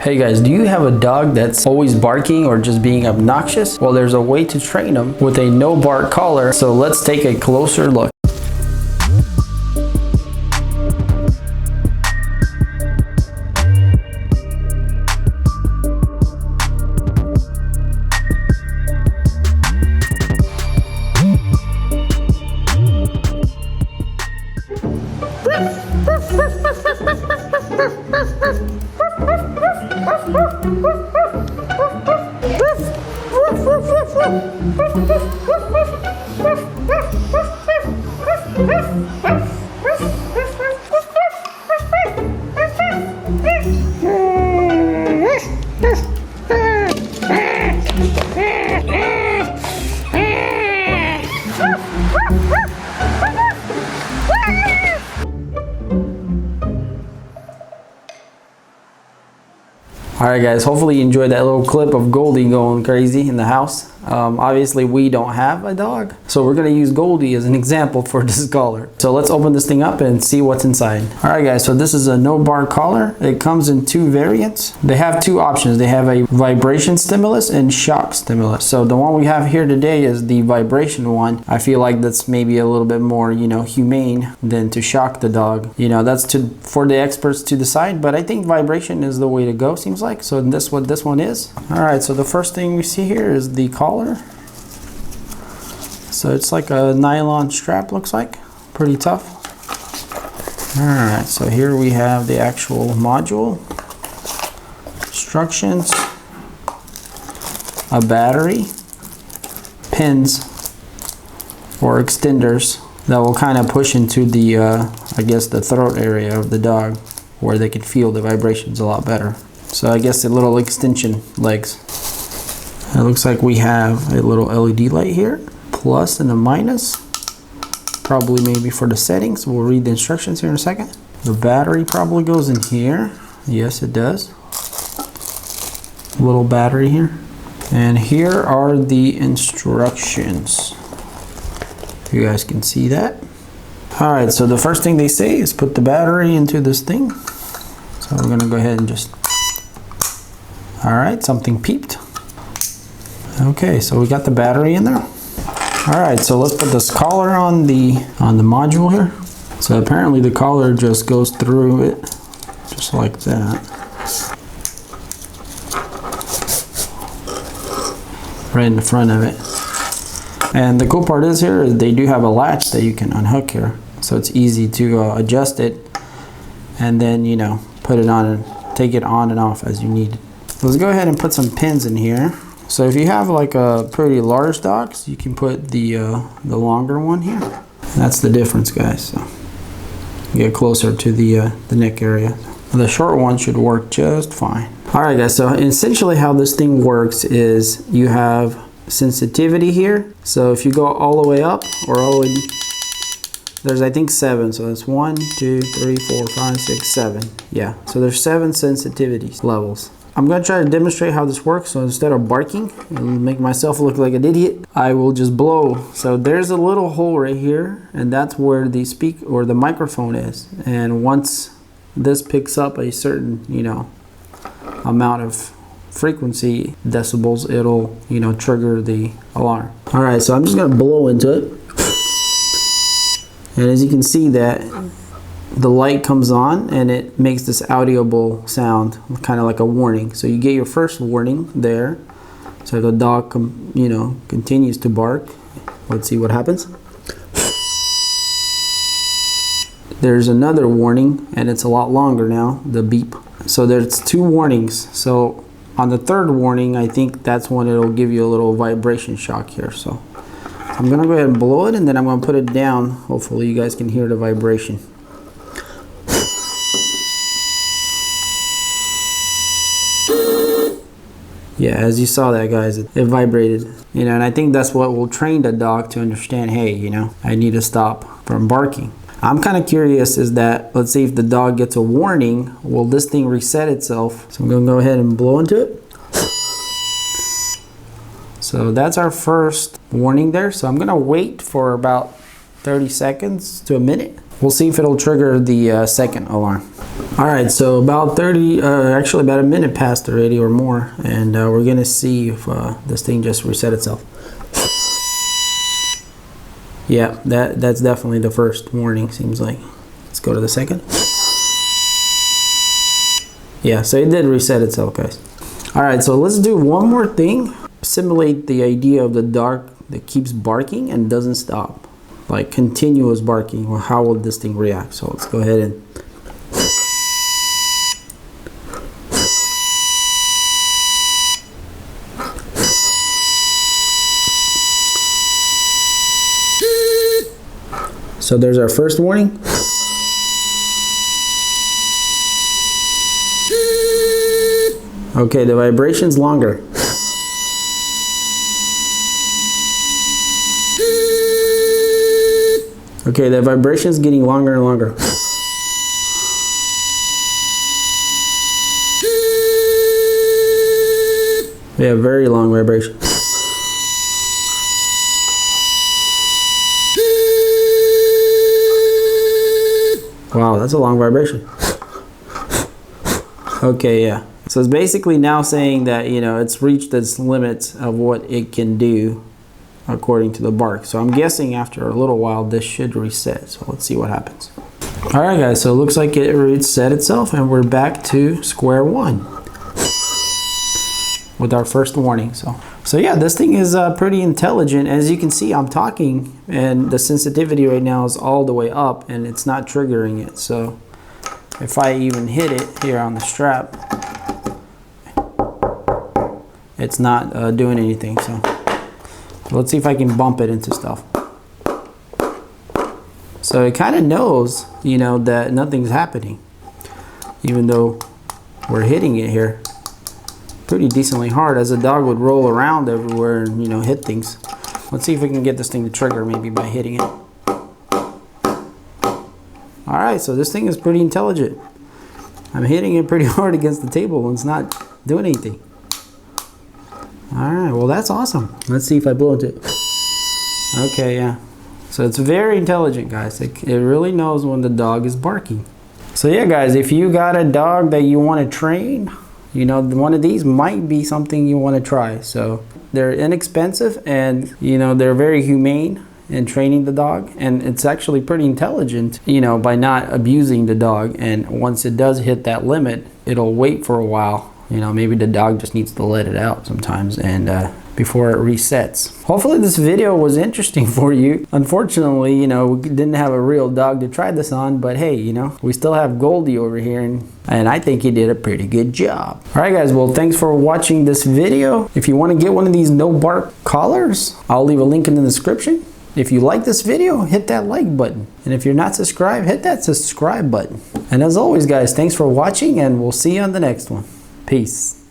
Hey guys, do you have a dog that's always barking or just being obnoxious? Well, there's a way to train them with a no bark collar, so let's take a closer look. Alright guys, hopefully you enjoyed that little clip of Goldie going crazy in the house. Obviously we don't have a dog, so we're going to use Goldie as an example for this collar. So let's open this thing up and see what's inside. Alright guys, so this is a no bar collar. It comes in two variants. They have two options. They have a vibration stimulus and shock stimulus. So the one we have here today is the vibration one. I feel like that's maybe a little bit more, humane than to shock the dog. That's for the experts to decide, but I think vibration is the way to go, seems like. So this what this one is. Alright, so the first thing we see here is the collar. So it's like a nylon strap, looks like. Pretty tough. Alright, so here we have the actual module. Instructions. A battery. Pins or extenders that will kind of push into the, I guess the throat area of the dog where they can feel the vibrations a lot better. So I guess the little extension legs. It looks like we have a little LED light here, plus and a minus, probably maybe for the settings. We'll read the instructions here in a second. The battery probably goes in here. Yes, it does. Little battery here. And here are the instructions. You guys can see that. All right, so the first thing they say is put the battery into this thing. So we're gonna go ahead and just, all right, something peeped. Okay, so we got the battery in there. All right, so let's put this collar on the module here. So apparently the collar just goes through it, just like that. Right in the front of it. And the cool part is here is they do have a latch that you can unhook here. So it's easy to adjust it and then, put it on and take it on and off as you need. Let's go ahead and put some pins in here. So if you have like a pretty large dog, you can put the longer one here. That's the difference, guys. So get closer to the neck area. The short one should work just fine. All right, guys. So essentially, how this thing works is you have sensitivity here. So if you go all the way up or all the way, there's I think 7. So that's 1, 2, 3, 4, 5, 6, 7. Yeah. So there's 7 sensitivity levels. I'm going to try to demonstrate how this works. So instead of barking and make myself look like an idiot, I will just blow. So there's a little hole right here, and that's where the the microphone is. And once this picks up a certain, amount of frequency decibels, it'll, trigger the alarm. All right, so I'm just going to blow into it. And as you can see that the light comes on and it makes this audible sound, kind of like a warning. So you get your first warning there. So if the dog continues to bark, let's see what happens. There's another warning, and it's a lot longer now, the beep. So there's 2 warnings. So on the 3rd warning, I think that's when it'll give you a little vibration shock here. So I'm gonna go ahead and blow it, and then I'm gonna put it down. Hopefully you guys can hear the vibration. Yeah, as you saw that, guys, it vibrated. And I think that's what will train the dog to understand, hey, I need to stop from barking. I'm kind of curious is that, let's see if the dog gets a warning, will this thing reset itself? So I'm gonna go ahead and blow into it. So that's our first warning there. So I'm gonna wait for about 30 seconds to a minute We'll see if it'll trigger the second alarm. All right, so about actually about a minute passed already or more, and we're gonna see if this thing just reset itself. Yeah, that's definitely the first warning, seems like. Let's go to the second. Yeah, so it did reset itself, guys. All right, so let's do one more thing. Simulate the idea of the dog that keeps barking and doesn't stop. Like continuous barking. Well, how will this thing react? So let's go ahead and so there's our first warning. Okay, the vibration's longer. Okay, the vibration's getting longer and longer. We have very long vibration. Wow, that's a long vibration. Okay, yeah. So it's basically now saying that, you know, it's reached its limits of what it can do according to the bark. So I'm guessing after a little while this should reset. So let's see what happens. All right, guys, so it looks like it reset itself and we're back to square one with our first warning. So yeah, this thing is pretty intelligent. As you can see, I'm talking and the sensitivity right now is all the way up and it's not triggering it. So if I even hit it here on the strap, it's not doing anything. So let's see if I can bump it into stuff. So it kind of knows, you know, that nothing's happening, even though we're hitting it here pretty decently hard, as a dog would roll around everywhere and, you know, hit things. Let's see if we can get this thing to trigger, maybe by hitting it. All right, so this thing is pretty intelligent. I'm hitting it pretty hard against the table and it's not doing anything. All right, well, that's awesome. Let's see if I blow into it. Okay, yeah. So it's very intelligent, guys. It really knows when the dog is barking. So yeah, guys, if you got a dog that you want to train, you know, one of these might be something you want to try. So they're inexpensive and, you know, they're very humane in training the dog. And it's actually pretty intelligent, you know, by not abusing the dog. And once it does hit that limit, it'll wait for a while. You know, maybe the dog just needs to let it out sometimes and before it resets. Hopefully this video was interesting for you. Unfortunately, you know, we didn't have a real dog to try this on, but hey, you know, we still have Goldie over here and I think he did a pretty good job. All right, guys, well, thanks for watching this video. If you want to get one of these no bark collars, I'll leave a link in the description. If you like this video, hit that like button. And if you're not subscribed, hit that subscribe button. And as always, guys, thanks for watching and we'll see you on the next one. Peace.